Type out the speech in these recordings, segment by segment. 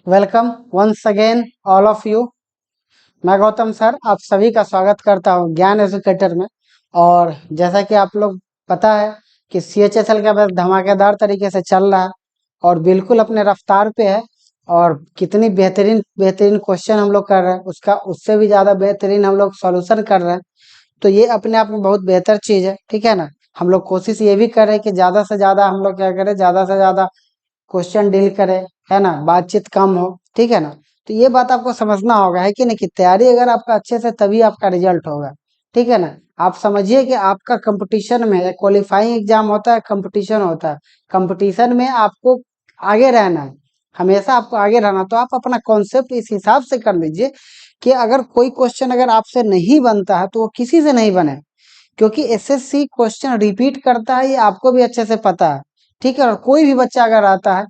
Welcome once again all of you. मैं Gautam sir आप सभी का स्वागत करता हूं ज्ञान एजुकेटर में। और जैसा कि आप लोग पता है कि CHSL का बस धमाकेदार तरीके से चल रहा है और बिल्कुल अपने रफ्तार पे है। और कितनी बेहतरीन बेहतरीन क्वेश्चन हम लोग कर रहे हैं, उसका उससे भी ज़्यादा बेहतरीन हम लोग सॉल्यूशन कर रहे हैं। तो ये अपने आप में बहुत बेहतर चीज़ है, ठीक है ना। हम लोग कोशिश ये भी कर रहे हैं कि ज़्यादा से ज़्यादा हम लोग क्या करें, ज़्यादा से ज़्यादा क्वेश्चन डील करें, है ना, बातचीत कम हो, ठीक है ना। तो ये बात आपको समझना होगा, है कि नहीं, कि तैयारी अगर आपका अच्छे से तभी आपका रिजल्ट होगा, ठीक है ना। आप समझिए कि आपका कंपटीशन में क्वालिफाइंग एग्जाम होता है, कंपटीशन होता है। कंपटीशन में आपको आगे रहना है, हमेशा आपको आगे रहना। तो आप अपना कॉन्सेप्ट इस हिसाब से कर लीजिए कि अगर कोई क्वेश्चन अगर आपसे नहीं बनता है तो वो किसी से नहीं बने, क्योंकि SSC क्वेश्चन रिपीट करता है, ये आपको भी अच्छे से पता है, ठीक है। और कोई भी बच्चा अगर आता है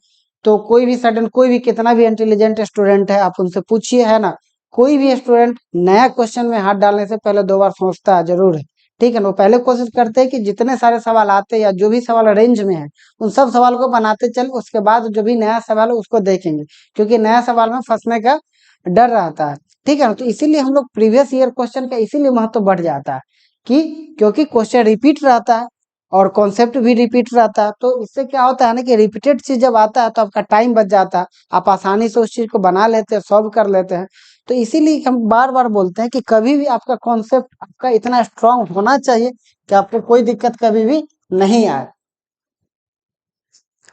तो कोई भी सडन, कोई भी कितना भी इंटेलिजेंट स्टूडेंट है, आप उनसे पूछिए, है ना। कोई भी स्टूडेंट नया क्वेश्चन में हाथ डालने से पहले 2 बार सोचता है जरूर है, ठीक है ना। वो पहले कोशिश करते हैं कि जितने सारे सवाल आते हैं या जो भी सवाल रेंज में है उन सब सवाल को बनाते चल, उसके बाद जो भी नया सवाल है उसको देखेंगे, क्योंकि नया सवाल में फंसने का डर रहता है, ठीक है ना। तो इसीलिए हम लोग प्रीवियस ईयर क्वेश्चन का इसीलिए महत्व बढ़ जाता है कि क्योंकि क्वेश्चन रिपीट रहता है और कॉन्सेप्ट भी रिपीट रहता है। तो इससे क्या होता है ना कि रिपीटेड चीज जब आता है तो आपका टाइम बच जाता है, आप आसानी से उस चीज को बना लेते हैं, सॉल्व कर लेते हैं। तो इसीलिए हम बार बार बोलते हैं कि कभी भी आपका कॉन्सेप्ट आपका इतना स्ट्रांग होना चाहिए कि आपको कोई दिक्कत कभी भी नहीं आए।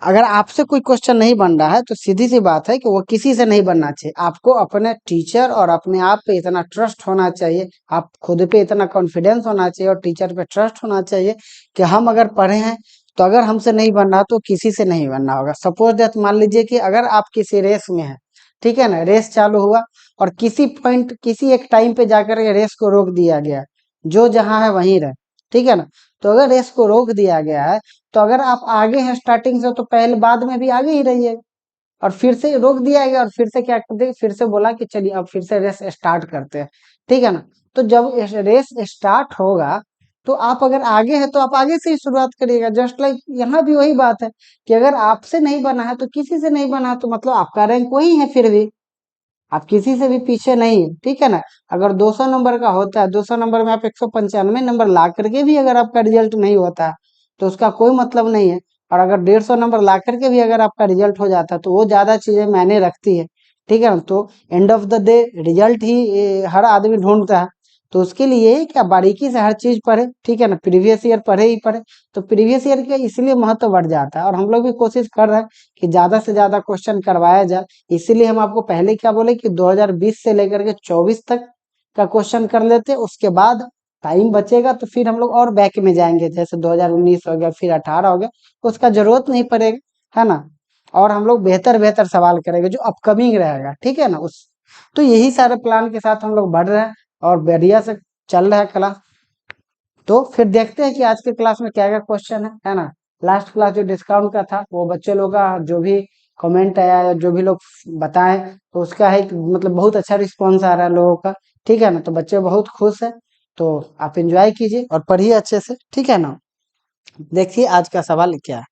अगर आपसे कोई क्वेश्चन नहीं बन रहा है तो सीधी सी बात है कि वो किसी से नहीं बनना चाहिए। आपको अपने टीचर और अपने आप पे इतना ट्रस्ट होना चाहिए, आप खुद पे इतना कॉन्फिडेंस होना चाहिए और टीचर पे ट्रस्ट होना चाहिए कि हम अगर पढ़े हैं तो अगर हमसे नहीं बन रहा तो किसी से नहीं बनना होगा। सपोज दैट मान लीजिए कि अगर आप किसी रेस में हैं, ठीक है ना, रेस चालू हुआ और किसी पॉइंट किसी एक टाइम पे जाकर के रेस को रोक दिया गया, जो जहां है वहीं रहे, ठीक है ना। तो अगर रेस को रोक दिया गया है तो अगर आप आगे हैं स्टार्टिंग से तो पहले बाद में भी आगे ही रहिए। और फिर से रोक दिया गया और फिर से क्या कर देंगे, फिर से बोला कि चलिए अब फिर से रेस स्टार्ट करते हैं, ठीक है ना। तो जब रेस स्टार्ट होगा तो आप अगर आगे हैं तो आप आगे से ही शुरुआत करिएगा। जस्ट लाइक यहाँ भी वही बात है कि अगर आपसे नहीं बना है तो किसी से नहीं बना, तो मतलब आपका रैंक वही है, फिर भी आप किसी से भी पीछे नहीं है, ठीक है ना। अगर 200 नंबर का होता है, 200 नंबर में आप 195 नंबर ला करके भी अगर आपका रिजल्ट नहीं होता है तो उसका कोई मतलब नहीं है। और अगर 150 नंबर ला करके भी अगर आपका रिजल्ट हो जाता है तो वो ज्यादा चीजें मायने रखती है, ठीक है ना। तो end of the day result ही हर आदमी ढूंढता है। तो उसके लिए क्या बारीकी से हर चीज पढ़े, ठीक है ना, प्रीवियस ईयर पढ़े ही पढ़े। तो प्रीवियस ईयर का इसलिए महत्व बढ़ जाता है और हम लोग भी कोशिश कर रहे हैं कि ज्यादा से ज्यादा क्वेश्चन करवाया जाए। इसीलिए हम आपको पहले क्या बोले कि 2020 से लेकर के 24 तक का क्वेश्चन कर लेते, उसके बाद टाइम बचेगा तो फिर हम लोग और बैक में जाएंगे, जैसे 2019 हो गया, फिर 18 हो गया, तो उसका जरूरत नहीं पड़ेगा, है ना। और हम लोग बेहतर बेहतर सवाल करेंगे जो अपकमिंग रहेगा, ठीक है ना। उस तो यही सारे प्लान के साथ हम लोग बढ़ रहे हैं और बढ़िया से चल रहा है क्लास। तो फिर देखते हैं कि आज के क्लास में क्या क्या क्वेश्चन है ना। लास्ट क्लास जो डिस्काउंट का था वो बच्चे लोग का जो भी कमेंट आया या जो भी लोग बताएं तो उसका है कि मतलब बहुत अच्छा रिस्पॉन्स आ रहा है लोगों का, ठीक है ना। तो बच्चे बहुत खुश है। तो आप एंजॉय कीजिए और पढ़िए अच्छे से, ठीक है ना। देखिए आज का सवाल क्या है।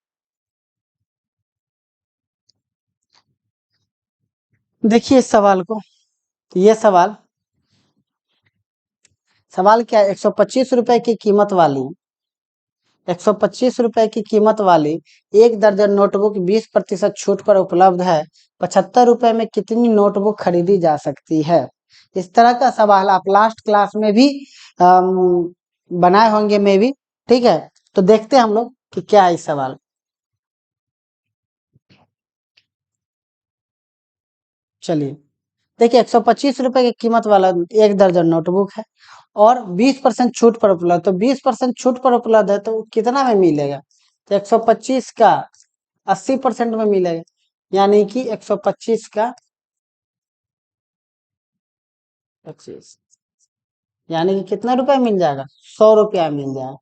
देखिए इस सवाल को, ये सवाल सवाल क्या है, 125 रुपए की कीमत वाली 125 रुपए की कीमत वाली एक दर्जन नोटबुक 20% छूट पर उपलब्ध है। 75 रुपए में कितनी नोटबुक खरीदी जा सकती है। इस तरह का सवाल आप लास्ट क्लास में भी बनाए होंगे मे भी, ठीक है। तो देखते हैं हम लोग कि क्या है इस सवाल। चलिए देखिए, 125 रुपए की कीमत वाला एक दर्जन नोटबुक है और 20% छूट पर उपलब्ध। तो 20% छूट पर उपलब्ध है तो कितना में मिलेगा, तो 125 का 80% में मिलेगा, यानी कि 125 का 25, यानी कि कितना रुपया मिल जाएगा, 100 रुपया मिल जाएगा।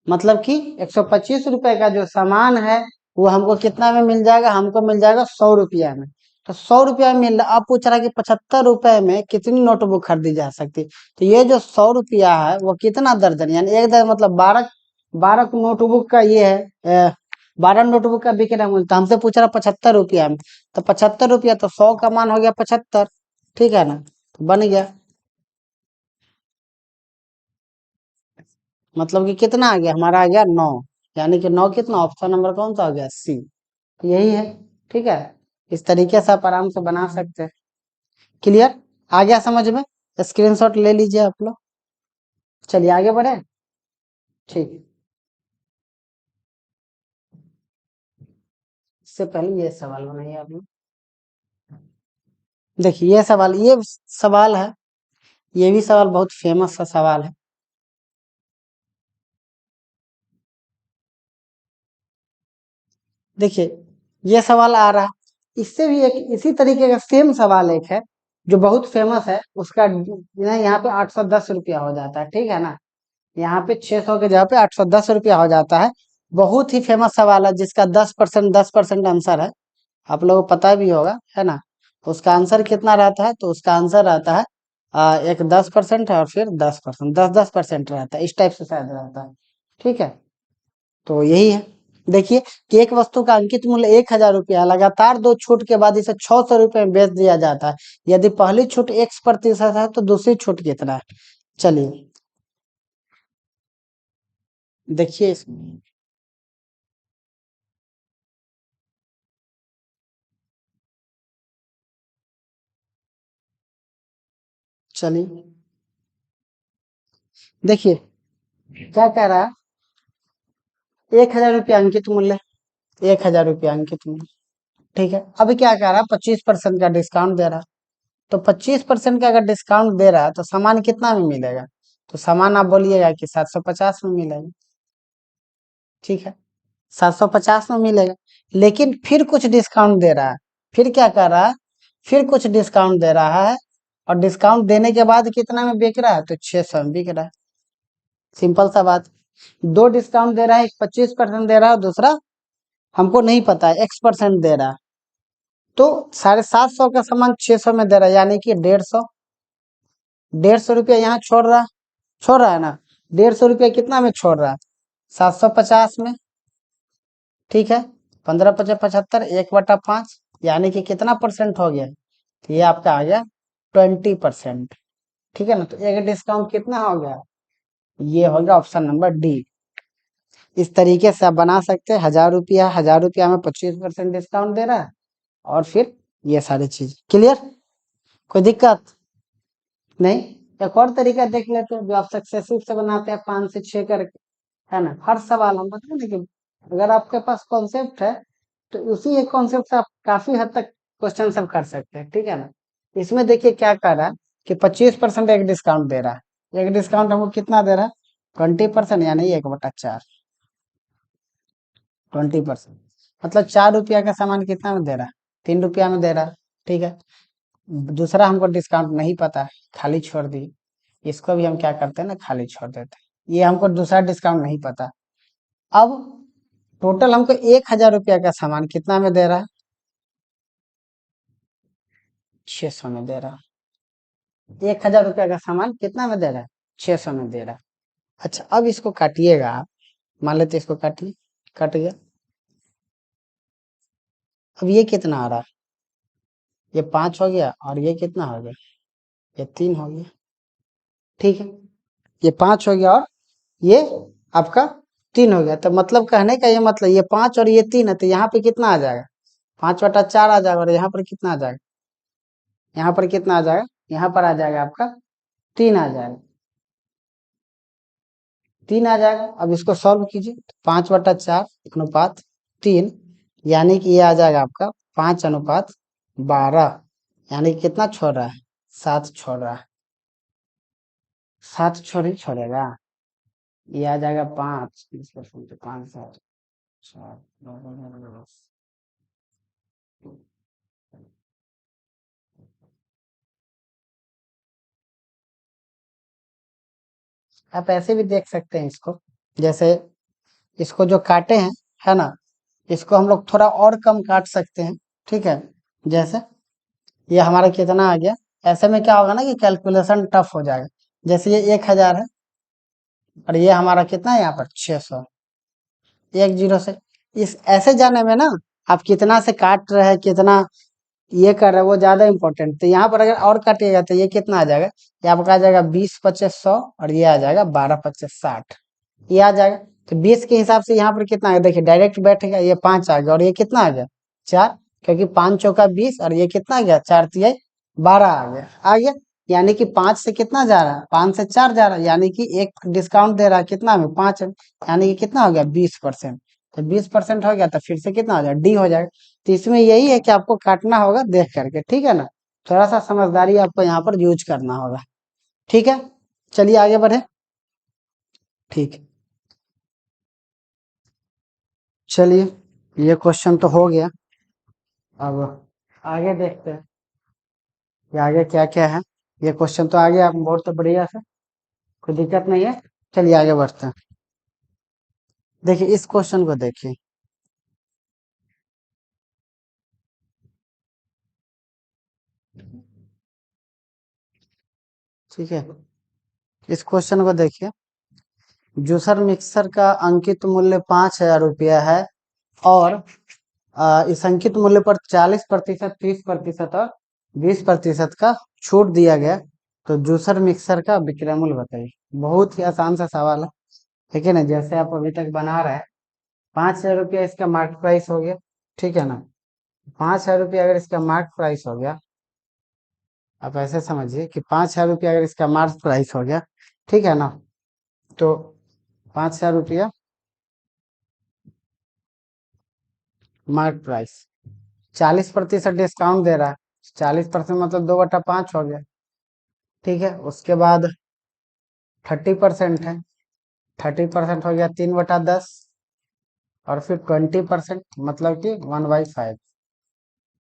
मतलब कि 125 रुपए का जो सामान है वो हमको कितना में मिल जाएगा, हमको मिल जाएगा 100 रुपया में। तो 100 रुपया में मिल रहा, अब पूछ रहा है कि 75 रुपए में कितनी नोटबुक खरीदी जा सकती है। तो ये जो 100 रुपया है वो कितना दर्जन, यानी एक दर्जन मतलब 12 12 नोटबुक का ये है 12 नोटबुक का बिक रहा है मूल्य, तो हमसे पूछ रहा 75 रुपया में, तो 75 रुपया तो 100 का मान हो गया 75, ठीक है ना, तो बन गया। मतलब कि कितना आ गया हमारा, आ गया 9, यानी कि 9 कितना, ऑप्शन नंबर कौन सा हो गया, सी, यही है। ठीक है, इस तरीके से आप आराम से बना सकते हैं। क्लियर, आ गया समझ में, स्क्रीनशॉट ले लीजिए आप लोग। चलिए आगे बढ़े, ठीक। इससे पहले ये सवाल बनाइए आप लोग। देखिए ये सवाल, ये सवाल है, ये भी सवाल बहुत फेमस सा सवाल है। देखिए ये सवाल आ रहा, इससे भी एक इसी तरीके का सेम सवाल एक है जो बहुत फेमस है, उसका यहाँ पे 810 रुपया हो जाता है, ठीक है ना, यहाँ पे 600 के जगह पे 810 रुपया हो जाता है। बहुत ही फेमस सवाल है जिसका 10% आंसर है, आप लोगों को पता भी होगा, है ना। उसका आंसर कितना रहता है, तो उसका आंसर रहता है एक 10% है और फिर 10%, 10-10% रहता है, इस टाइप से शायद रहता है, ठीक है। तो यही है, देखिए कि एक वस्तु का अंकित मूल्य 1000 रुपया, लगातार 2 छूट के बाद इसे 600 रुपये में बेच दिया जाता है। यदि पहली छूट X% है तो दूसरी छूट कितना है। चलिए देखिए चलिए देखिए क्या कह रहा है, 1000 रुपया अंकित मूल्य, 1000 रुपया अंकित मूल्य, ठीक है। अभी क्या कह रहा है, 25% का डिस्काउंट दे रहा है, तो 25% का अगर डिस्काउंट दे रहा है तो सामान कितना में मिलेगा, तो सामान आप बोलिएगा कि 750 में मिलेगा, ठीक है, 750 में मिलेगा। लेकिन फिर कुछ डिस्काउंट दे रहा है, फिर क्या कर रहा है, फिर कुछ डिस्काउंट दे रहा है, और डिस्काउंट देने के बाद कितना में बिक रहा है, तो 600 में बिक रहा है। सिंपल सा बात, दो डिस्काउंट दे रहा है, एक 25% दे रहा है, दूसरा हमको नहीं पता है X% दे रहा है, तो 750 का सामान 600 में दे रहा है, यानी कि 150, 150 रुपया यहाँ छोड़ रहा है ना, 150 रुपया कितना में छोड़ रहा है, 750 में, ठीक है। 15×5 = 75, 1/5, यानी कि कितना परसेंट हो गया, तो ये आपका आ गया 20%, ठीक है ना। तो एक डिस्काउंट कितना हो गया, ये हो गया ऑप्शन नंबर डी। इस तरीके से आप बना सकते हैं, 1000 रुपया, 1000 रुपया में 25% डिस्काउंट दे रहा है, और फिर ये सारी चीज क्लियर, कोई दिक्कत नहीं। एक और तरीका देख लेते हैं जो आप सक्सेसिव से बनाते हैं, 5 से 6 करके, है ना। हर सवाल हम बताए ना कि अगर आपके पास कॉन्सेप्ट है तो उसी एक कॉन्सेप्ट से आप काफी हद तक क्वेश्चन सब कर सकते हैं, ठीक है ना। इसमें देखिए क्या कर रहा है कि 25% एक डिस्काउंट दे रहा है, एक डिस्काउंट हमको कितना दे रहा है, 20%, यानी 1/4, 20%, मतलब 4 रुपया का सामान कितना में दे रहा है, 3 रुपया में दे रहा है, ठीक है। दूसरा हमको डिस्काउंट नहीं पता है, खाली छोड़ दी, इसको भी हम क्या करते हैं ना, खाली छोड़ देते हैं, ये हमको दूसरा डिस्काउंट नहीं पता। अब टोटल हमको 1000 रुपया का सामान कितना में दे रहा है, 600 में दे रहा है। 1000 रुपया का सामान कितना में दे रहा है, 600 में दे रहा है। अच्छा अब इसको काटिएगा आप, मान लेते इसको काटिए, कट गया। अब ये कितना आ रहा है, ये 5 हो गया, और ये कितना हो गया, ये 3 हो गया, ठीक है। ये 5 हो गया और ये आपका 3 हो गया, तो मतलब कहने का ये मतलब, ये 5 और ये 3 है, तो यहाँ पे कितना आ जाएगा, 5/4 आ जाएगा, और यहाँ पर कितना आ जाएगा, यहाँ पर कितना आ जाएगा, यहाँ पर आ जाएगा आपका 3 आ जाएगा, 3 आ जाएगा। अब इसको सॉल्व कीजिए, 5/4 अनुपात 3, यानी कि ये आ जाएगा आपका 5/12, यानी कि कितना छोड़ रहा है, 7 छोड़ रहा है, 7 छोड़ ही छोड़ेगा, ये आ जाएगा 5, 20%, 5 7 4 आप ऐसे भी देख सकते हैं इसको, जैसे इसको जो काटे हैं, है ना, इसको हम लोग थोड़ा और कम काट सकते हैं, ठीक है। जैसे ये हमारा कितना आ गया, ऐसे में क्या होगा ना कि कैलकुलेशन टफ हो जाएगा। जैसे ये 1000 है, और ये हमारा कितना है यहाँ पर 600, एक जीरो से इस ऐसे जाने में ना आप कितना से काट रहे हैं, कितना ये कर रहे हैं, वो ज्यादा इम्पोर्टेंट। तो यहाँ पर अगर और काटिएगा तो ये कितना आ जाएगा, ये आपका आ जाएगा 20 25 100, और ये आ जाएगा 12 25 60, ये आ जाएगा। तो 20 के हिसाब से यहाँ पर कितना है, देखिए डायरेक्ट बैठेगा, ये 5 आ गया, और ये कितना आ गया 4, क्योंकि 5 चौका 20, और ये कितना आ गया 4 तिहाई 12 आ गया। यानी कि 5 से कितना जा रहा है, 5 से 4 जा रहा है, यानी कि एक डिस्काउंट दे रहा है कितना में, 5 है, यानी कि कितना हो गया 20%। तो 20% हो गया तो फिर से कितना हो जाएगा, डी हो जाएगा। तो इसमें यही है कि आपको काटना होगा देख करके, ठीक है ना। थोड़ा सा समझदारी आपको यहाँ पर यूज करना होगा, ठीक है। चलिए आगे बढ़े, ठीक है। चलिए ये क्वेश्चन तो हो गया, अब आगे देखते हैं कि आगे क्या क्या है। ये क्वेश्चन तो आ गया बहुत तो बढ़िया से, कोई दिक्कत नहीं है। चलिए आगे बढ़ते हैं। देखिए इस क्वेश्चन को देखिए, ठीक है। इस क्वेश्चन को देखिए, जूसर मिक्सर का अंकित मूल्य 5,000 रुपया है, और इस अंकित मूल्य पर 40%, 30% और 20% का छूट दिया गया। तो जूसर मिक्सर का विक्रय मूल्य बताइए। बहुत ही आसान सा सवाल है, ठीक है ना। जैसे आप अभी तक बना रहे हैं, 5,000 रुपया इसका मार्केट प्राइस हो गया, ठीक है ना। 5,000 रुपया अगर इसका मार्केट प्राइस हो गया, आप ऐसे समझिए कि 5,000 रुपया अगर इसका मार्केट प्राइस हो गया, ठीक है ना। तो 5,000 रुपया मार्केट प्राइस, 40% डिस्काउंट दे रहा है, 40% मतलब 2/5 हो गया, ठीक है। उसके बाद 30% है, 30% हो गया 3/10, और फिर 20% मतलब कि 1/5।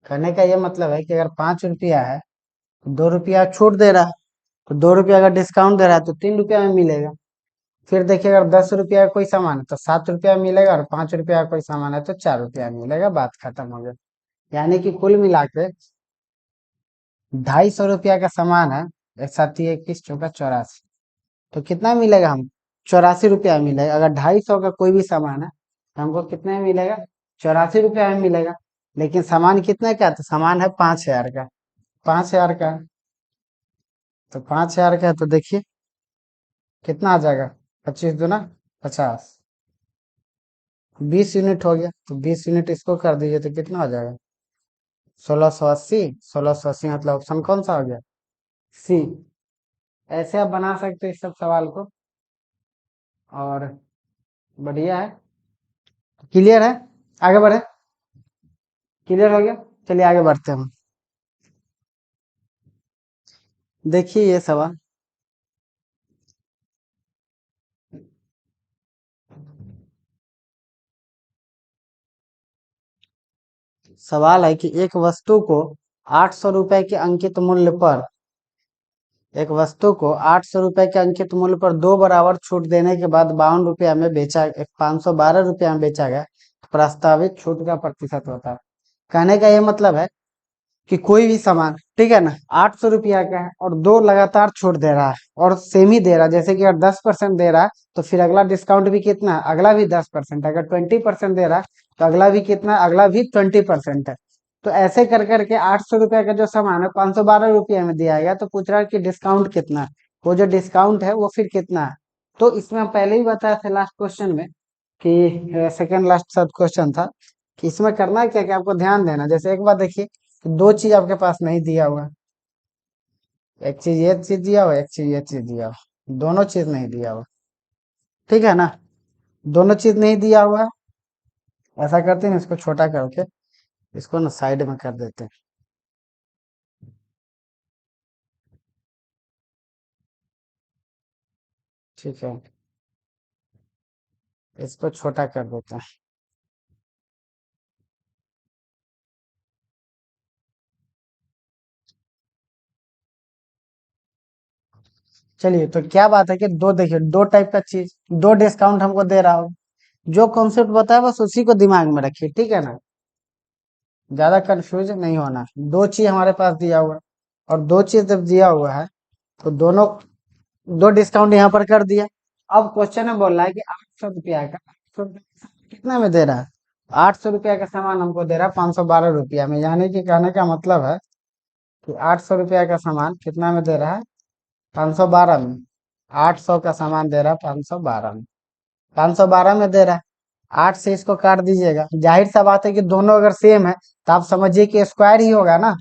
कहने का ये मतलब है कि अगर 5 रुपया है तो 2 रुपया छूट दे रहा है, तो 2 रुपया अगर डिस्काउंट दे रहा है तो 3 रुपया में मिलेगा। फिर देखिए अगर 10 रुपया का कोई सामान है तो 7 रुपया में मिलेगा, और 5 रुपया का कोई सामान है तो 4 रुपया में मिलेगा, बात खत्म हो गया। यानी कि कुल मिला के 250 रुपया का सामान है, एक साथ ही 21 चौका 84, तो कितना मिलेगा हम, 84 रुपया मिलेगा। अगर 250 का कोई भी सामान है तो हमको कितने में मिलेगा, 84 रुपया में मिलेगा। लेकिन सामान कितने का है, तो सामान है 5,000 का, 5,000 का। तो 5,000 का है तो देखिए कितना आ जाएगा, 25 दूना 50, 20 यूनिट हो गया। तो 20 यूनिट इसको कर दीजिए तो कितना हो जाएगा, 1680। 1680 मतलब ऑप्शन कौन सा हो गया, सी। ऐसे आप बना सकते हैं इस सब सवाल को, और बढ़िया है। क्लियर है, आगे बढ़े, क्लियर हो गया। चलिए आगे बढ़ते हैं हम। देखिए ये सवाल, सवाल है कि एक वस्तु को 800 रुपए के अंकित मूल्य पर, एक वस्तु को 800 रुपए के अंकित मूल्य पर दो बराबर छूट देने के बाद 52 रुपया में बेचा, 512 रुपया में बेचा गया, तो प्रस्तावित छूट का प्रतिशत होता है। कहने का ये मतलब है कि कोई भी सामान, ठीक है ना, 800 रुपया का है और दो लगातार छूट दे रहा है, और सेम ही दे रहा है। जैसे कि अगर 10% दे रहा है तो फिर अगला डिस्काउंट भी कितना है, अगला भी 10%। अगर 20% दे रहा है तो अगला भी कितना है, अगला भी 20% है। तो ऐसे कर करके 800 रुपया का जो सामान है 512 रुपया में दिया गया, तो पूछ रहा है कि डिस्काउंट कितना है। वो जो डिस्काउंट है वो फिर कितना है। तो इसमें हम पहले ही बताया था लास्ट क्वेश्चन में कि सेकंड लास्ट सब क्वेश्चन था कि इसमें करना है क्या, कि आपको ध्यान देना। जैसे एक बार देखिए, तो दो चीज आपके पास नहीं दिया हुआ है, एक चीज ये चीज दिया हुआ है, एक चीज ये चीज दिया हुआ है, दोनों चीज नहीं दिया हुआ, ठीक है ना। दोनों चीज नहीं दिया हुआ है, ऐसा करते हैं इसको छोटा करके, इसको ना साइड में कर देते हैं, ठीक है। इसको छोटा कर देते हैं। चलिए तो क्या बात है कि दो, देखिए दो टाइप का चीज, दो डिस्काउंट हमको दे रहा हो, जो कॉन्सेप्ट बताया बस उसी को दिमाग में रखिए, ठीक है ना। ज्यादा कंफ्यूज नहीं होना। दो चीज हमारे पास दिया हुआ है, और दो चीज जब दिया हुआ है तो दोनों, दो डिस्काउंट यहाँ पर कर दिया। अब क्वेश्चन में बोल रहा है कि 800 रुपया का, 800 रुपया कितना में दे रहा है, 800 रुपया का सामान हमको दे रहा है 512 रुपया में, यानी कि कहने का मतलब है कि 800 रुपया का सामान कितना में दे रहा है? 512 में। 800 का सामान दे रहा है 512 में, 512 में दे रहा है। 8 से इसको काट दीजिएगा, जाहिर सा बात है कि दोनों अगर सेम है तो आप समझिए कि स्क्वायर ही होगा ना।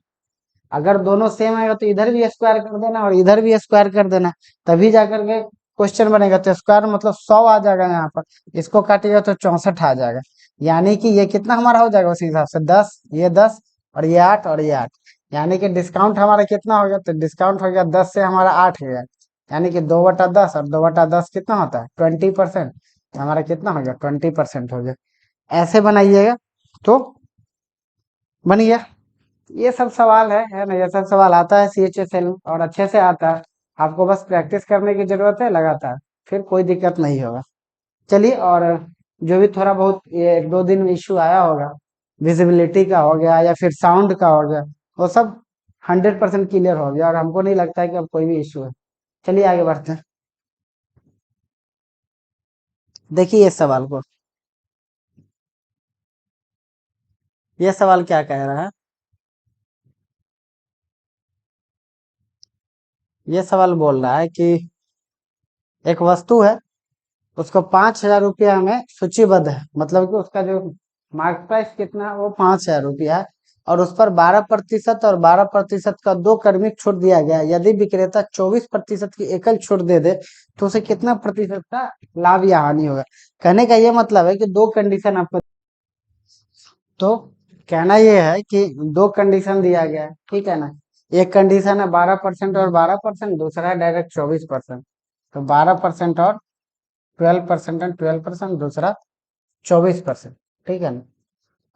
अगर दोनों सेम आएगा तो इधर भी स्क्वायर कर देना और इधर भी स्क्वायर कर देना, तभी जाकर के क्वेश्चन बनेगा। तो स्क्वायर मतलब 100 आ जाएगा यहाँ पर, इसको काटिएगा तो 64 आ जाएगा। यानी कि ये कितना हमारा हो जाएगा उसी हिसाब से 10, ये 10 और ये 8 और ये 8। यानी कि डिस्काउंट हमारा कितना हो गया? तो डिस्काउंट हो गया 10 से हमारा 8 हो गया, यानी कि 2/10, और 2/10 कितना होता है? 20%। हमारा कितना हो गया? 20% हो गया। ऐसे बनाइएगा तो बन गया। ये सब सवाल है ना? ये सब सवाल आता है CHSL में और अच्छे से आता है। आपको बस प्रैक्टिस करने की जरूरत है लगातार, फिर कोई दिक्कत नहीं होगा। चलिए, और जो भी थोड़ा बहुत ये 1-2 दिन में इश्यू आया होगा, विजिबिलिटी का हो गया या फिर साउंड का हो गया, वो सब 100% क्लियर हो गया और हमको नहीं लगता है कि अब कोई भी इश्यू है। चलिए आगे बढ़ते हैं। देखिए इस सवाल को, ये सवाल क्या कह रहा है? ये सवाल बोल रहा है कि एक वस्तु है, उसको 5,000 रुपया में सूचीबद्ध है, मतलब कि उसका जो मार्केट प्राइस कितना है वो 5,000 रुपया है, और उस पर 12% और 12% का दो क्रमिक छूट दिया गया है। यदि विक्रेता 24% की एकल छूट दे दे तो उसे कितना प्रतिशत का लाभ या हानि होगा? कहने का ये मतलब है कि दो कंडीशन आपको, तो कहना ये है कि दो कंडीशन दिया गया है, ठीक है ना? एक कंडीशन है 12% और 12%, दूसरा है डायरेक्ट 24%। तो 12% और 12% एंड 12%, दूसरा 24%, ठीक है ना?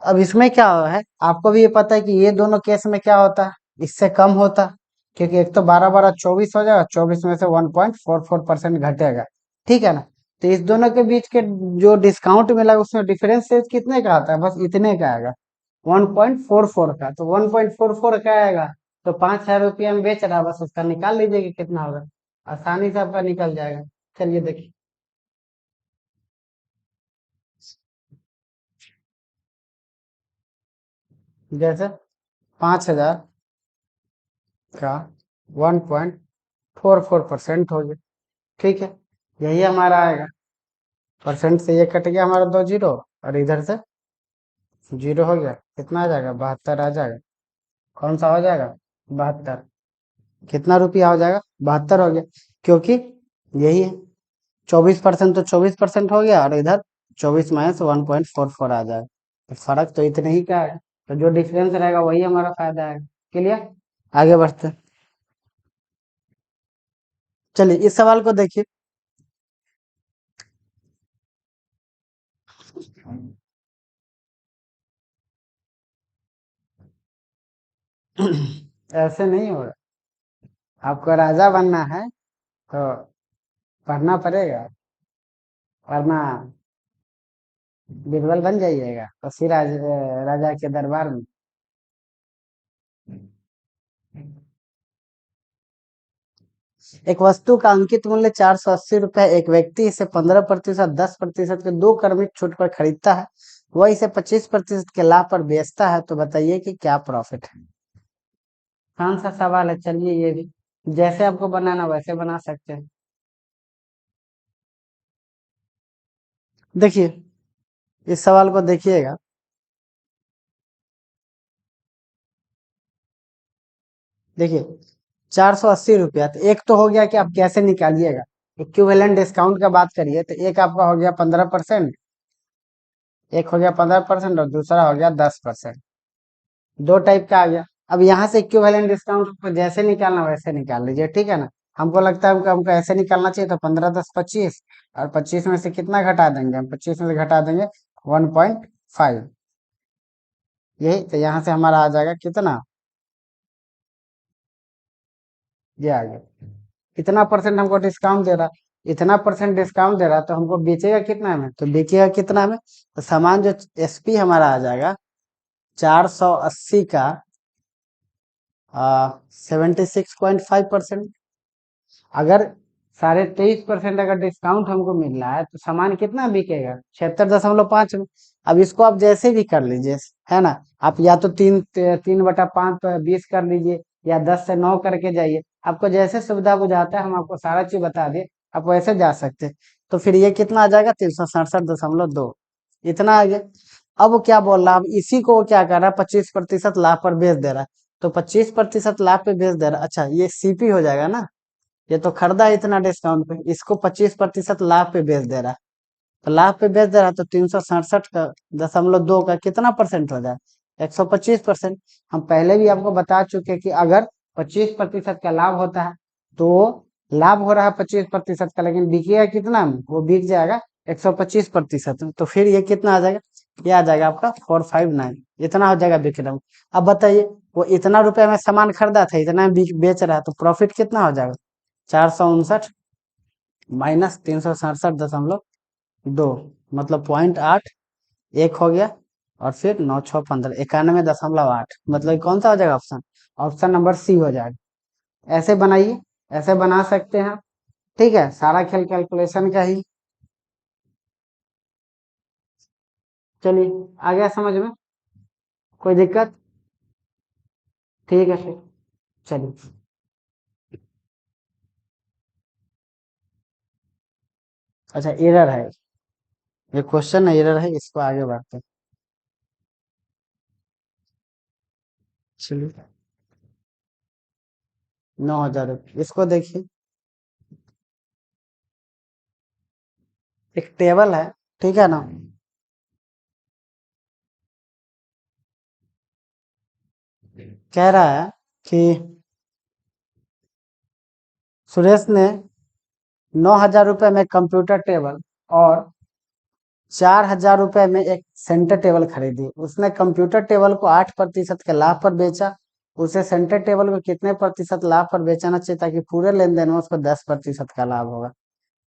अब इसमें क्या है, आपको भी ये पता है कि ये दोनों केस में क्या होता है, इससे कम होता, क्योंकि एक तो 12 12 24 हो जाएगा, 24 में से 1.44% घटेगा, ठीक है ना? तो इस दोनों के बीच के जो डिस्काउंट मिला उसमें डिफरेंस कितने का आता है? बस इतने का आएगा, 1.44 का। तो 1.44 का आएगा, तो 5,000 रुपया में बेच रहा है, बस उसका निकाल लीजिए कि कितना होगा, आसानी से आपका निकल जाएगा। चलिए देखिए, जैसे 5,000 का 1.44% हो गया, ठीक है? यही हमारा आएगा। परसेंट से ये कट गया हमारा 2 जीरो, और इधर से जीरो हो गया, कितना आ जाएगा? 72 आ जाएगा। कौन सा हो जाएगा? 72। कितना रुपया हो जाएगा? 72 हो गया, क्योंकि यही है। 24% तो 24% हो गया, और इधर 24 - 1.44 आ जाएगा। तो फर्क तो इतने ही का है, तो जो डिफरेंस रहेगा वही हमारा फायदा है। क्लियर? आगे बढ़ते हैं। चलिए इस सवाल को देखिए। ऐसे नहीं होगा, आपको राजा बनना है तो पढ़ना पड़ेगा, वरना बीरबल बन जाइएगा तो फिर राजा के दरबार में। एक वस्तु का अंकित मूल्य 480 रुपया, एक व्यक्ति इसे 15%, 10% के दो क्रमिक छूट पर खरीदता है, वह इसे 25% के लाभ पर बेचता है, तो बताइए कि क्या प्रॉफिट है? कौन सा सवाल है? चलिए ये भी जैसे आपको बनाना वैसे बना सकते हैं। देखिए इस सवाल को देखिएगा। देखिए 480 रुपया, तो एक तो हो गया कि आप कैसे निकालिएगा, इक्विवेलेंट डिस्काउंट का बात करिए तो एक आपका हो गया 15%, एक हो गया 15% और दूसरा हो गया 10%। दो टाइप का आ गया। अब यहाँ से इक्विवेलेंट डिस्काउंट को जैसे निकालना वैसे निकाल लीजिए, ठीक है ना? हमको लगता है हमको हमको ऐसे निकालना चाहिए, तो 15 10 25, और 25 में से कितना घटा देंगे हम? 25 में से घटा देंगे 1.5, यही तो यहाँ से हमारा आ जाएगा कितना? ये आ गया। इतना परसेंट हमको डिस्काउंट दे रहा, इतना परसेंट डिस्काउंट दे रहा, तो हमको बेचेगा कितना में? तो बेचेगा कितना में? तो सामान जो SP हमारा आ जाएगा 480 का 76.5%। अगर 23.5% अगर डिस्काउंट हमको मिल रहा है तो सामान कितना बिकेगा? 76.5 में। अब इसको आप जैसे भी कर लीजिए, है ना। आप या तो 3/5 20 कर लीजिए, या 10 से 9 करके जाइए। आपको जैसे सुविधा बुझाता है, हम आपको सारा चीज बता दिए, आप वैसे जा सकते हैं। तो फिर ये कितना आ जाएगा? 367.2, इतना आ गया। अब वो क्या बोल रहा है? अब इसी को वो क्या कर रहा है? 25% लाभ पर बेच दे रहा है। तो 25% लाभ पे बेच दे रहा है। अच्छा, ये सीपी हो जाएगा ना। ये तो खरीदा है इतना डिस्काउंट पे, इसको 25% लाभ पे बेच दे रहा है। तो लाभ पे बेच दे रहा है, तो 367.2 का कितना परसेंट हो जाए? 125%। हम पहले भी आपको बता चुके कि अगर 25% का लाभ होता है, तो लाभ हो रहा है 25% का, लेकिन बिकेगा कितना में? वो बिक जाएगा 125% में। तो फिर ये कितना आ जाएगा? ये आ जाएगा आपका 459, इतना हो जाएगा विक्रम। अब बताइए, वो इतना रुपए में सामान खरीदा था, इतना में बेच रहा है, तो प्रॉफिट कितना हो जाएगा? 459 माइनस 367.2, मतलब 0.8, एक हो गया। और फिर 9 6 15, 91.8, मतलब कौन सा हो जाएगा ऑप्शन? ऑप्शन नंबर सी हो जाएगा। ऐसे बनाइए, ऐसे बना सकते हैं। ठीक है, सारा खेल कैलकुलेशन का ही। चलिए, आ गया समझ में? कोई दिक्कत? ठीक है फिर, चलिए। अच्छा, एरर है, ये क्वेश्चन एरर है, इसको आगे बढ़ते हैं। चलिए, 9,000 रुपये, इसको देखिए। एक टेबल है, ठीक है ना। कह रहा है कि सुरेश ने 9,000 रुपये में कंप्यूटर टेबल और 4,000 रुपये में एक सेंटर टेबल खरीदी। उसने कंप्यूटर टेबल को 8% के लाभ पर बेचा। उसे सेंटर टेबल को कितने प्रतिशत लाभ पर बेचना चाहिए, ताकि पूरे लेन देन में उसको 10% का लाभ होगा?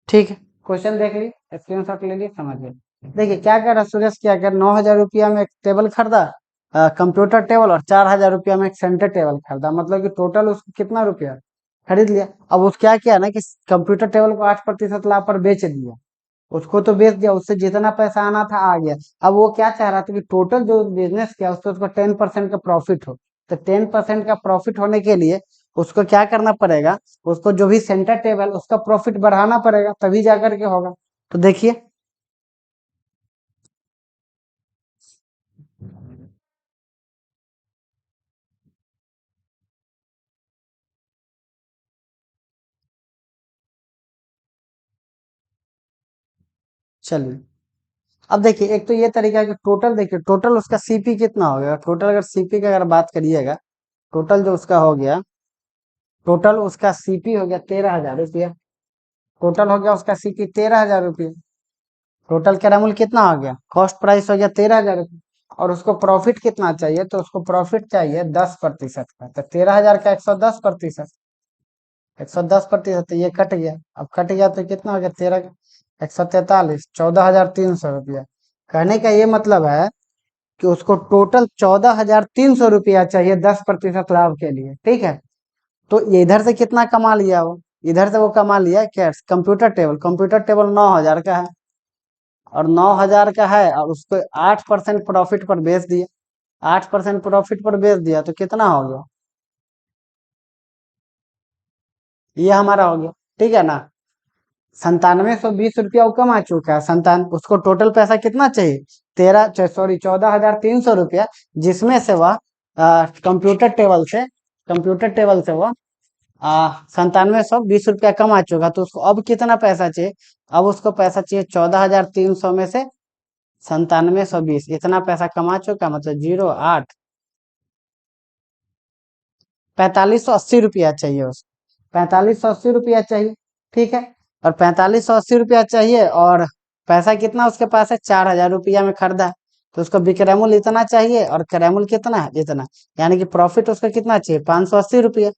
ठीक है, क्वेश्चन देख ली, स्क्रीनशॉट ले ली, समझ गए। देखिए क्या कर रहा सुरेश, क्या कर, 9,000 रुपया में एक टेबल खरीदा, कंप्यूटर टेबल, और 4,000 रुपया में एक सेंटर टेबल खरीदा, मतलब कि टोटल उसको कितना रुपया खरीद लिया। अब उस क्या किया ना कि कंप्यूटर टेबल को 8% लाभ पर बेच दिया। उसको तो बेच दिया, उससे जितना पैसा आना था आ गया। अब वो क्या चाह रहा था कि टोटल जो बिजनेस किया उससे उसको 10% का प्रॉफिट हो। तो 10% का प्रॉफिट होने के लिए उसको क्या करना पड़ेगा? उसको जो भी सेंटर टेबल, उसका प्रॉफिट बढ़ाना पड़ेगा, तभी जाकर के होगा। तो देखिए, चलिए। अब देखिए, एक तो ये तरीका है कि टोटल, देखिए टोटल उसका सीपी कितना हो गया। टोटल अगर सीपी का अगर बात करिएगा, टोटल जो उसका हो गया, टोटल उसका सीपी हो गया 13,000 रुपया। टोटल हो गया उसका सीपी 13,000 रुपया। टोटल कैरामूल कितना हो गया? कॉस्ट प्राइस हो गया 13,000 रुपये। और उसको प्रॉफिट कितना चाहिए? तो उसको प्रॉफिट चाहिए 10% का। तो 13,000 का 110%, 110%, तो ये कट गया। अब कट गया तो कितना हो गया? 13, 143, 14,300 रुपया। कहने का ये मतलब है कि उसको टोटल 14,300 रुपया चाहिए 10% लाभ के लिए। ठीक है, तो ये इधर से कितना कमा लिया वो? इधर से वो कमा लिया क्या? कंप्यूटर टेबल, कंप्यूटर टेबल 9,000 का है, और 9,000 का है, और उसको 8% प्रॉफिट पर बेच दिया। 8% प्रॉफिट पर बेच दिया तो कितना हो गया? ये हमारा हो गया। ठीक है ना। 9720 रुपया वो कमा चुका है। उसको टोटल पैसा कितना चाहिए? 14,300 रुपया, जिसमें से वह कंप्यूटर टेबल से, वह 9720 रुपया कमा चुका। तो उसको अब कितना पैसा चाहिए? अब उसको पैसा चाहिए 14,300 में से 9720, इतना पैसा कमा चुका, मतलब 08, 4580 रुपया चाहिए उसको। 4580 रुपया चाहिए। ठीक है, और 4580 रुपया चाहिए, और पैसा कितना उसके पास है? 4,000 रुपया में खरीदा है। तो उसको विक्रय मूल्य इतना चाहिए, और क्रय मूल्य कितना है? इतना। यानी कि प्रॉफिट उसका कितना चाहिए? 580 रुपया।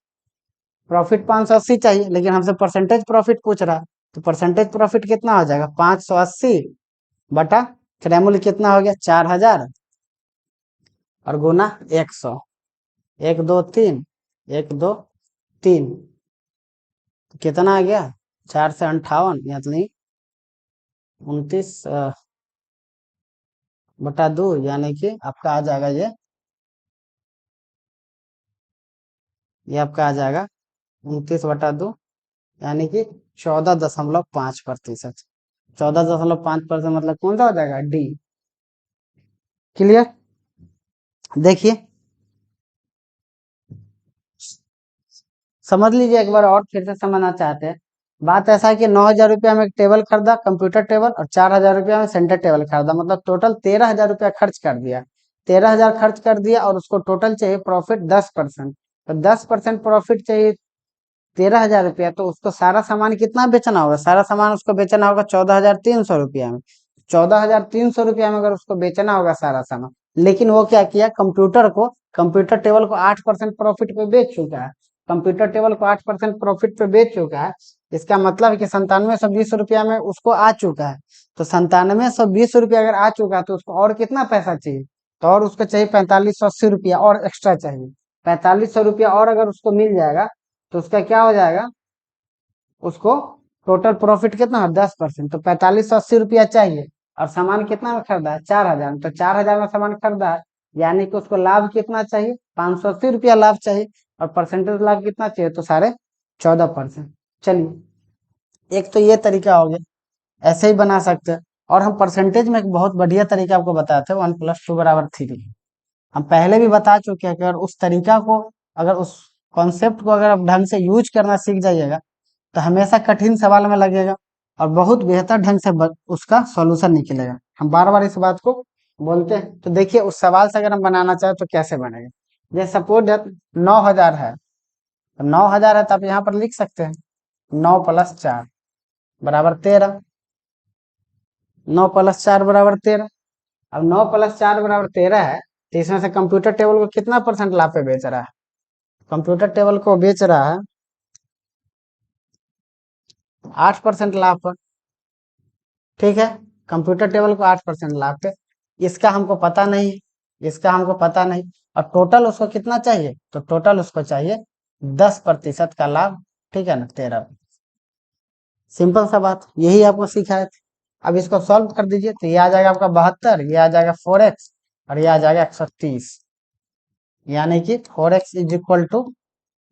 प्रॉफिट 580 चाहिए, लेकिन हमसे परसेंटेज प्रॉफिट पूछ रहा है। तो परसेंटेज प्रॉफिट कितना हो जाएगा? 580 बटा क्रय मूल्य कितना हो गया? 4,000, और गुना 100। 1 2 3, 1 2 3, कितना आ गया? 4 से 58 यानी 29 बटा 2, यानी कि आपका आ जाएगा ये आपका आ जाएगा 29/2, यानी कि 14.5%। 14.5% मतलब कौन सा हो जाएगा? डी। क्लियर? देखिए, समझ लीजिए एक बार और फिर से समझना चाहते हैं। बात ऐसा है कि 9,000 रुपया में एक टेबल खरीदा, कंप्यूटर टेबल, और 4,000 रुपया में सेंटर टेबल खरीदा, मतलब टोटल 13,000 रुपया खर्च कर दिया। 13,000 खर्च कर दिया और उसको टोटल चाहिए प्रॉफिट 10%। तो 10% प्रॉफिट चाहिए 13,000 रुपया, तो उसको सारा सामान कितना बेचना होगा? सारा सामान उसको बेचना होगा 14,300 रुपया में। 14,300 रुपया में अगर उसको बेचना होगा सारा सामान, लेकिन वो क्या किया, कंप्यूटर टेबल को 8% प्रॉफिट पे बेच चुका है। कंप्यूटर टेबल को 8% प्रॉफिट पे बेच चुका है। इसका मतलब है कि 9720 रुपया में उसको आ चुका है। तो 9720 रुपया अगर आ चुका है तो उसको और कितना पैसा चाहिए? तो और उसको चाहिए 4580 रुपया और एक्स्ट्रा चाहिए। 4500 रुपया और अगर उसको मिल जाएगा तो उसका क्या हो जाएगा? उसको टोटल प्रॉफिट कितना है? 10%। तो 4580 रुपया चाहिए, और सामान कितना में खरीदा है? 4,000 में। तो 4,000 में सामान खरीदा है, यानी कि उसको लाभ कितना चाहिए? 580 रुपया लाभ चाहिए। और परसेंटेज लाभ कितना चाहिए? तो 14.5%। चलिए, एक तो ये तरीका हो गया, ऐसे ही बना सकते हैं। और हम परसेंटेज में एक बहुत बढ़िया तरीका आपको बताते हैं, 1+2=3। हम पहले भी बता चुके हैं कि अगर उस तरीका को, अगर उस कॉन्सेप्ट को अगर आप ढंग से यूज करना सीख जाइएगा तो हमेशा कठिन सवाल में लगेगा और बहुत बेहतर ढंग से उसका सॉल्यूशन निकलेगा। हम बार बार इस बात को बोलते हैं। तो देखिए, उस सवाल से अगर हम बनाना चाहे तो कैसे बनेगा। जैसे सपोज 9,000 है, तो 9,000 है तो आप यहाँ पर लिख सकते हैं 9+4=13। 9+4=13। अब 9+4=13 है, तो इसमें से कंप्यूटर टेबल को कितना परसेंट लाभ पे बेच रहा है? कंप्यूटर टेबल को बेच रहा है 8% लाभ पर। ठीक है, कंप्यूटर टेबल को 8% लाभ पे। इसका हमको पता नहीं, इसका हमको पता नहीं। और टोटल उसको कितना चाहिए? तो टोटल उसको चाहिए 10% का लाभ। ठीक है ना, 13। सिंपल सा बात, यही आपको सिखाए थे। अब इसको सॉल्व कर दीजिए, तो ये आ जाएगा आपका 72, ये आ जाएगा 4x, और ये आ जाएगा 130। यानी कि 4x =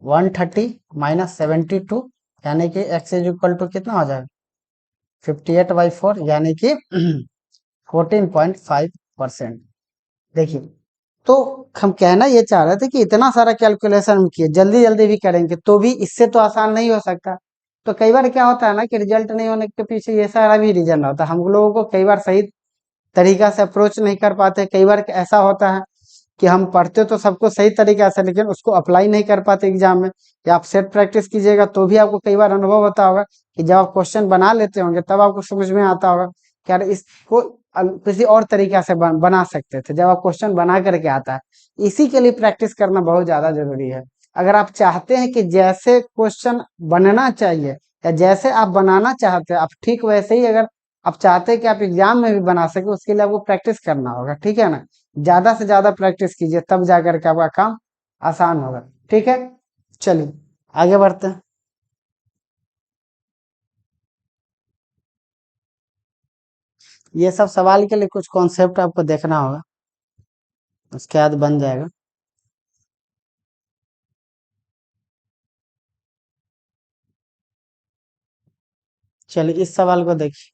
130 - 72, यानी कि x कितना हो जाएगा? 58/4, यानी कि 14.5%। देखिए, तो हम कहना ये चाह रहे थे कि इतना सारा कैलकुलेशन हम किए, जल्दी जल्दी भी करेंगे तो भी इससे तो आसान नहीं हो सकता। तो कई बार क्या होता है ना कि रिजल्ट नहीं होने के पीछे ये सारा भी रीजन होता है। हम लोगों को कई बार सही तरीका से अप्रोच नहीं कर पाते। कई बार ऐसा होता है कि हम पढ़ते तो सबको सही तरीका से, लेकिन उसको अप्लाई नहीं कर पाते एग्जाम में। या आप सेट प्रैक्टिस कीजिएगा तो भी आपको कई बार अनुभव होता होगा कि जब आप क्वेश्चन बना लेते होंगे तब आपको समझ में आता होगा कि यार इसको किसी और तरीका से बना सकते थे, जब आप क्वेश्चन बना करके आता है। इसी के लिए प्रैक्टिस करना बहुत ज्यादा जरूरी है। अगर आप चाहते हैं कि जैसे क्वेश्चन बनना चाहिए या जैसे आप बनाना चाहते हैं, आप ठीक वैसे ही अगर आप चाहते हैं कि आप एग्जाम में भी बना सके, उसके लिए आपको प्रैक्टिस करना होगा। ठीक है ना, ज्यादा से ज्यादा प्रैक्टिस कीजिए, तब जाकर के आपका काम आसान होगा। ठीक है, चलिए आगे बढ़ते हैं। ये सब सवाल के लिए कुछ कॉन्सेप्ट आपको देखना होगा, उसके बाद बन जाएगा। चलिए इस सवाल को देखिए।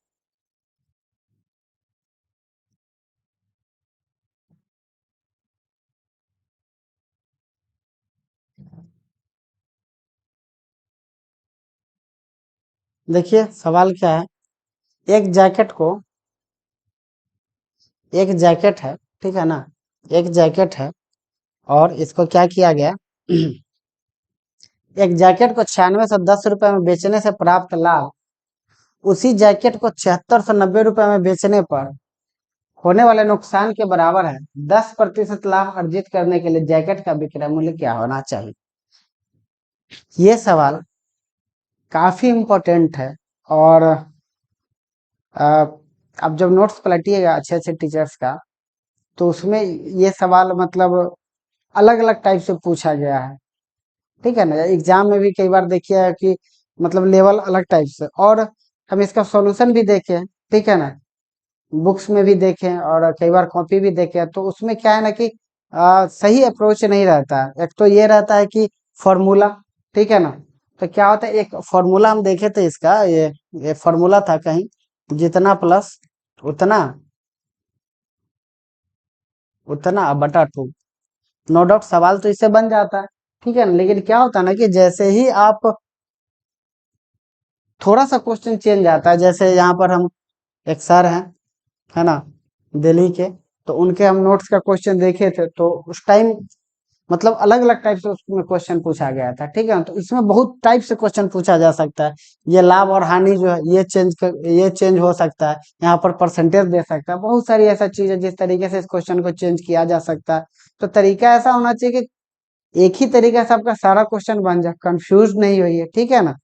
देखिए सवाल क्या है, एक जैकेट को, एक जैकेट है, ठीक है ना, एक जैकेट है, और इसको क्या किया गया एक जैकेट को 9610 रुपए में बेचने से प्राप्त लाभ उसी जैकेट को 7690 रुपए में बेचने पर होने वाले नुकसान के बराबर है। 10% लाभ अर्जित करने के लिए जैकेट का विक्रय मूल्य क्या होना चाहिए? ये सवाल काफी इम्पोर्टेंट है। और अब जब नोट्स पलटिएगा अच्छे अच्छे टीचर्स का, तो उसमें ये सवाल मतलब अलग अलग टाइप से पूछा गया है। ठीक है ना, एग्जाम में भी कई बार देखिए कि मतलब लेवल अलग टाइप से, और हम इसका सॉल्यूशन भी देखें, ठीक है ना, बुक्स में भी देखें और कई बार कॉपी भी देखें, तो उसमें क्या है ना कि सही अप्रोच नहीं रहता है। एक तो ये रहता है कि फॉर्मूला, ठीक है ना, तो क्या होता है, एक फॉर्मूला हम देखे थे इसका, ये फॉर्मूला था कहीं, जितना प्लस उतना उतना बटा 2। नो डाउट सवाल तो इससे बन जाता है, ठीक है ना, लेकिन क्या होता है ना कि जैसे ही आप थोड़ा सा क्वेश्चन चेंज आता है, जैसे यहाँ पर हम एक सर हैं, है ना, दिल्ली के, तो उनके हम नोट्स का क्वेश्चन देखे थे, तो उस टाइम मतलब अलग अलग टाइप से उसमें क्वेश्चन पूछा गया था, ठीक है ना, तो इसमें बहुत टाइप से क्वेश्चन पूछा जा सकता है। ये लाभ और हानि जो है ये चेंज हो सकता है, यहाँ पर परसेंटेज दे सकता है, बहुत सारी ऐसा चीज है जिस तरीके से इस क्वेश्चन को चेंज किया जा सकता है। तो तरीका ऐसा होना चाहिए कि एक ही तरीका से आपका सारा क्वेश्चन बन जाए, कंफ्यूज नहीं होइए, ठीक है ना।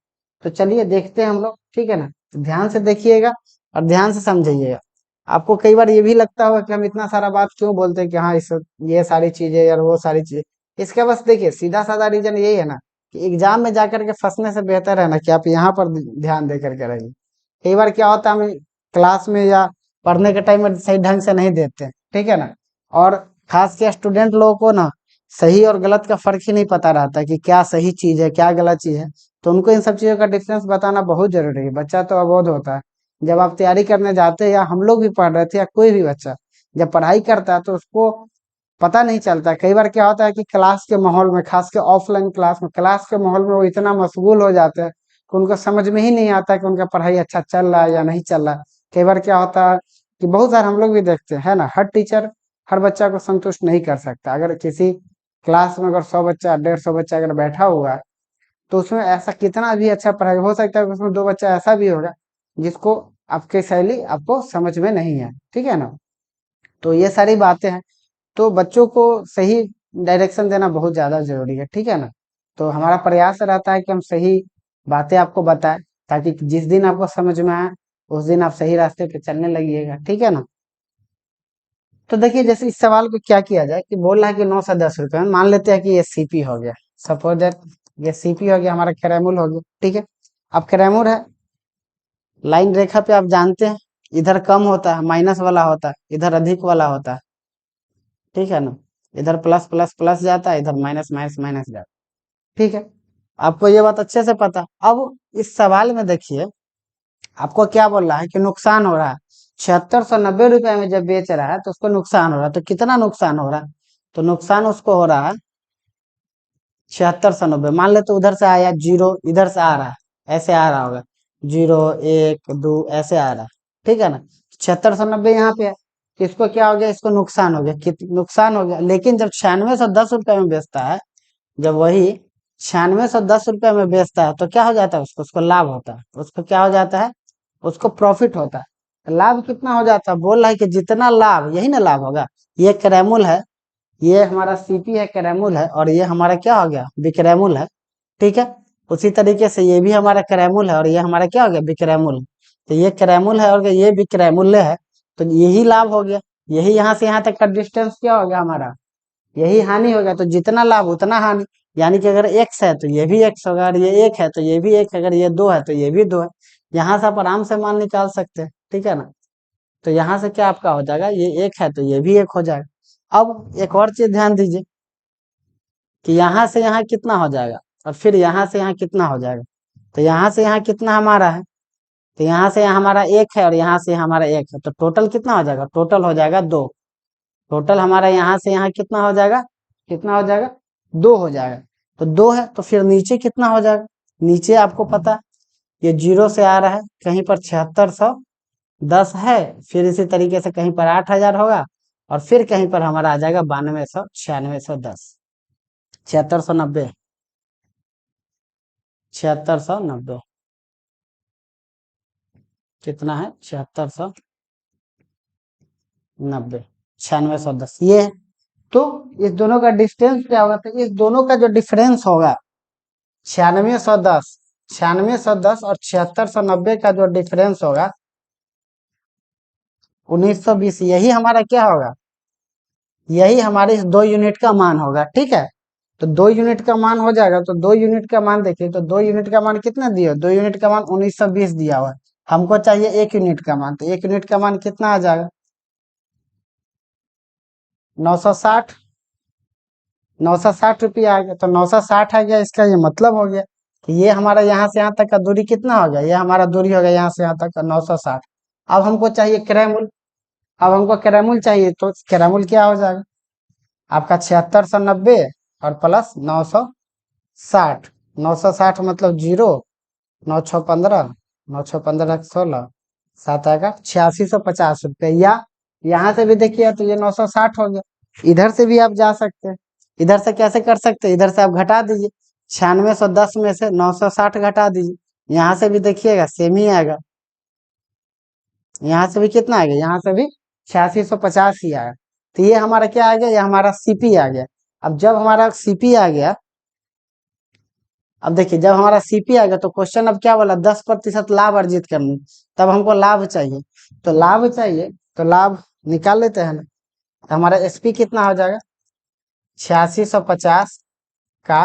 तो चलिए देखते हैं हम लोग, ठीक है ना, तो ध्यान से देखिएगा और ध्यान से समझिएगा। आपको कई बार ये भी लगता होगा कि हम इतना सारा बात क्यों बोलते हैं कि हाँ इस ये सारी चीजें या वो सारी चीजें, इसका बस देखिए सीधा साधा रीजन यही है ना कि एग्जाम में जाकर के फंसने से बेहतर है ना कि आप यहाँ पर ध्यान दे करके रहिए। कई बार क्या होता है, हमें क्लास में या पढ़ने के टाइम में सही ढंग से नहीं देते हैं, ठीक है ना, और खास के स्टूडेंट लोगों को ना सही और गलत का फर्क ही नहीं पता रहता कि क्या सही चीज है क्या गलत चीज है। तो उनको इन सब चीजों का डिफरेंस बताना बहुत जरूरी है। बच्चा तो अबोध होता है, जब आप तैयारी करने जाते हैं या हम लोग भी पढ़ रहे थे या कोई भी बच्चा जब पढ़ाई करता है तो उसको पता नहीं चलता। कई बार क्या होता है कि क्लास के माहौल में, खास के ऑफलाइन क्लास के माहौल में वो इतना मशगूल हो जाते हैं कि उनको समझ में ही नहीं आता कि उनका पढ़ाई अच्छा चल रहा है या नहीं चल रहा है। कई बार क्या होता है कि बहुत सारे हम लोग भी देखते हैं, है ना, हर टीचर हर बच्चा को संतुष्ट नहीं कर सकता। अगर किसी क्लास में अगर 100 बच्चा 150 बच्चा अगर बैठा हुआ है, तो उसमें ऐसा कितना भी अच्छा पढ़ाई हो सकता है कि उसमें 2 बच्चा ऐसा भी होगा जिसको आपकी शैली आपको समझ में नहीं है, ठीक है ना। तो ये सारी बातें हैं, तो बच्चों को सही डायरेक्शन देना बहुत ज्यादा जरूरी है, ठीक है ना। तो हमारा प्रयास रहता है कि हम सही बातें आपको बताएं, ताकि जिस दिन आपको समझ में आए उस दिन आप सही रास्ते पे चलने लगिएगा, ठीक है ना। तो देखिए जैसे इस सवाल को क्या किया जाए कि बोल रहा है कि 9 से 10 रुपए में, मान लेते हैं कि ये सीपी हो गया, सपोज दैट ये सीपी हो गया, हमारा कैरेमुल हो गया, ठीक है। अब कैरेमुल है, लाइन रेखा पे आप जानते हैं इधर कम होता है माइनस वाला होता है, इधर अधिक वाला होता है, ठीक है ना, इधर प्लस प्लस प्लस जाता है, इधर माइनस माइनस माइनस जाता है, ठीक है। आपको ये बात अच्छे से पता। अब इस सवाल में देखिए आपको क्या बोल रहा है कि नुकसान हो रहा है, 7690 रुपए में जब बेच रहा है तो उसको नुकसान हो रहा है। तो कितना नुकसान हो रहा है, तो नुकसान उसको हो रहा है 7690। मान ले तो उधर से आया जीरो, इधर से आ रहा है, ऐसे आ रहा होगा, 0 1 2 ऐसे आ रहा है, ठीक है ना। 7690 यहाँ पे है, इसको क्या हो गया, इसको नुकसान हो गया, नुकसान हो गया। लेकिन जब 9610 रुपए में बेचता है, जब वही 9610 रुपए में बेचता है तो क्या हो जाता है, उसको लाभ होता है, उसको क्या हो जाता है, उसको प्रॉफिट होता है। लाभ कितना हो जाता है, बोल रहा है कि जितना लाभ, यही ना लाभ होगा। ये क्रैमुल है, ये हमारा सीपी है, कैरेमुल है, और ये हमारा क्या हो गया, बिक्रैमुल है, ठीक है। उसी तरीके से ये भी हमारा कैरेमुल है और ये हमारा क्या हो गया, बिक्रैमुल। तो ये कैरेमुल है और ये बिक्रैमुल्य है, तो यही लाभ हो गया। यही यहाँ से यहाँ तक का डिस्टेंस क्या हो गया हमारा, यही हानि हो गया। तो जितना लाभ उतना हानि, यानी कि अगर एक्स है तो ये भी एक्स होगा, अगर ये एक है तो ये भी एक, अगर ये दो है तो ये भी दो है। यहाँ से आप आराम से मान निकाल सकते हैं, ठीक है ना। तो यहाँ से क्या आपका हो जाएगा, ये एक है तो ये भी एक हो जाएगा। अब एक और चीज ध्यान दीजिए कि यहाँ से यहाँ कितना हो जाएगा और फिर यहाँ से यहाँ कितना हो जाएगा। तो यहाँ से यहाँ कितना हमारा है, तो यहाँ से यहाँ हमारा एक है और यहाँ से हमारा एक है, तो टोटल कितना हो जाएगा, टोटल हो जाएगा 2। टोटल हमारा यहाँ से यहाँ कितना हो जाएगा, कितना हो जाएगा, 2 हो जाएगा। तो 2 है तो फिर नीचे कितना हो जाएगा, नीचे आपको पता ये 0 से आ रहा है, कहीं पर 7610 है, फिर इसी तरीके से कहीं पर 8000 होगा, और फिर कहीं पर हमारा आ जाएगा 9200 9610, 7690, 7690 कितना है, 7690, 9610 ये है। तो इस दोनों का डिस्टेंस क्या होगा, तो इस दोनों का जो डिफरेंस होगा 9610, 9610 और 7690 का जो डिफरेंस होगा 1920, यही हमारा क्या होगा, यही हमारे इस 2 यूनिट का मान होगा, ठीक है। तो 2 यूनिट का मान हो जाएगा। तो 2 यूनिट का मान देखिए, तो 2 यूनिट का मान कितना दिया? 2 यूनिट का मान 1920 दिया हुआ है। हमको चाहिए 1 यूनिट का मान, तो 1 यूनिट का मान कितना आ जाएगा? 960। 960 रुपया आ गया। तो 960 आ गया, इसका ये मतलब हो गया कि ये हमारा यहाँ से यहाँ तक का दूरी कितना हो गया? ये हमारा दूरी हो गया यहाँ से यहाँ तक का 960। अब हमको चाहिए कैरेमूल। अब हमको कैरेमूल चाहिए, तो कैरेमूल क्या हो जाएगा आपका? 7690 और प्लस 960। 960 मतलब 0, 9 6 15, 9 6 15 16, 7 आएगा 8650 रुपये। या यहाँ से भी देखिए तो ये 960 हो गया। इधर से भी आप जा सकते हैं। इधर से कैसे कर सकते हैं? इधर से आप घटा दीजिए, 9610 में से 960 घटा दीजिए। यहाँ से भी देखिएगा सेम ही आएगा। यहाँ से भी कितना आ गया? यहाँ से भी 8650 ही आया। तो ये हमारा क्या आ गया? ये हमारा सीपी आ गया। अब जब हमारा सीपी आ गया, अब देखिए जब हमारा सीपी आ गया तो क्वेश्चन अब क्या बोला? 10% लाभ अर्जित करनी। तब हमको लाभ चाहिए, तो लाभ चाहिए तो लाभ निकाल लेते हैं ना। तो हमारा एसपी कितना हो जाएगा? 8650 का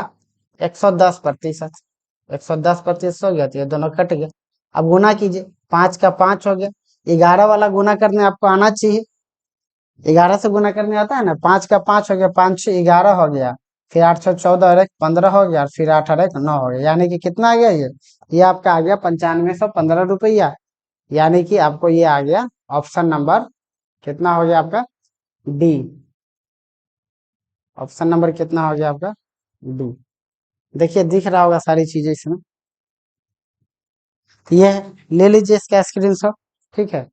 110%। 110% हो गया तो ये दोनों कट गया। अब गुना कीजिए, 5 का 5 हो गया। 11 वाला गुना करने आपको आना चाहिए। 11 से गुना करने आता है ना। 5 का 5 हो गया, 5 6 11 हो गया। फिर 8 6 14 और 1 15 हो गया, और फिर 8 और 1 9 हो गया। यानी कि कितना आ गया? ये आपका आ गया 9515 रुपया। यानी कि आपको ये आ गया ऑप्शन नंबर कितना हो गया आपका? डी। ऑप्शन नंबर कितना हो गया आपका? डी। देखिए दिख रहा होगा सारी चीजें इसमें। ये है, ले लीजिए इसका स्क्रीनशॉट। ठीक है,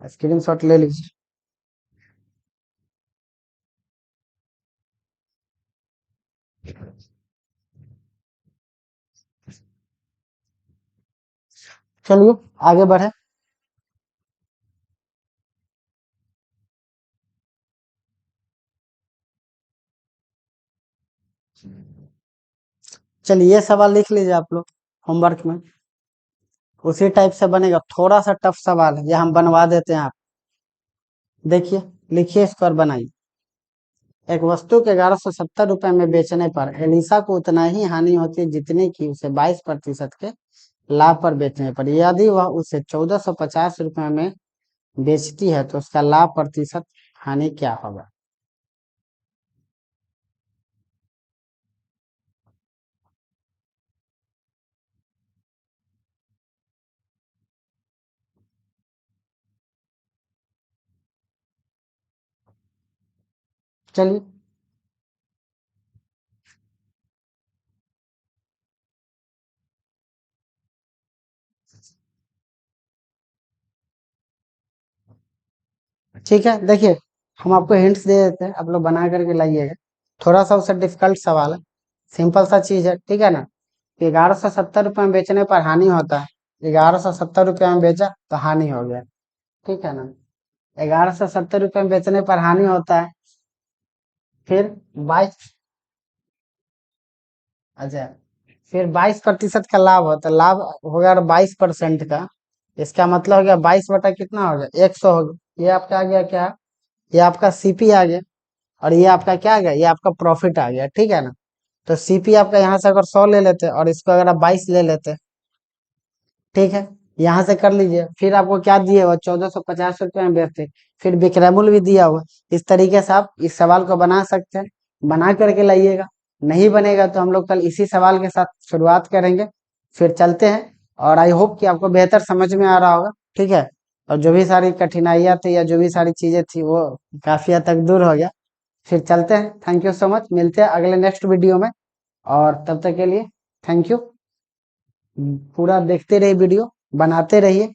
स्क्रीनशॉट ले लीजिए। चलिए आगे बढ़े। चलिए ये सवाल लिख लीजिए आप लोग होमवर्क में। उसी टाइप से बनेगा, थोड़ा सा टफ सवाल है, ये हम बनवा देते हैं आप। देखिए, लिखिए इसको और बनाइए। एक वस्तु के 1170 रुपए में बेचने पर एलिसा को उतना ही हानि होती है जितने की उसे 22% के लाभ पर बेचने पर। यदि वह उसे 1450 रुपए में बेचती है तो उसका लाभ प्रतिशत हानि क्या होगा? चलिए ठीक है, देखिए हम आपको हिंट्स दे देते हैं, आप लोग बना करके लाइएगा। थोड़ा सा उससे डिफिकल्ट सवाल है, सिंपल सा चीज है, ठीक है ना। 1170 रुपये में बेचने पर हानि होता है। 1170 रुपये में बेचा तो हानि हो गया, ठीक है ना। 1170 रुपये में बेचने पर हानि होता है। फिर 22, अच्छा, फिर 22% का लाभ होता है। लाभ होगा 22% का। इसका मतलब हो गया 22 बटा कितना हो गया? 100 हो गया। ये आपका आ गया क्या? ये आपका सीपी आ गया। और ये आपका क्या आ गया? ये आपका प्रॉफिट आ गया, ठीक है ना। तो सीपी आपका यहाँ से अगर 100 ले लेते और इसको अगर आप 22 ले लेते, ठीक है, यहाँ से कर लीजिए। फिर आपको क्या दिए हुआ? 1450 रुपये में बेचते। फिर विक्रयमूल्य भी दिया हुआ। इस तरीके से आप इस सवाल को बना सकते हैं, बना करके लाइएगा। नहीं बनेगा तो हम लोग कल इसी सवाल के साथ शुरुआत करेंगे। फिर चलते हैं, और आई होप कि आपको बेहतर समझ में आ रहा होगा, ठीक है। और जो भी सारी कठिनाइयाँ थी या जो भी सारी चीजें थी वो काफी हद तक दूर हो गया। फिर चलते हैं। थैंक यू सो मच, मिलते हैं अगले नेक्स्ट वीडियो में। और तब तक के लिए थैंक यू। पूरा देखते रहिए वीडियो, बनाते रहिए।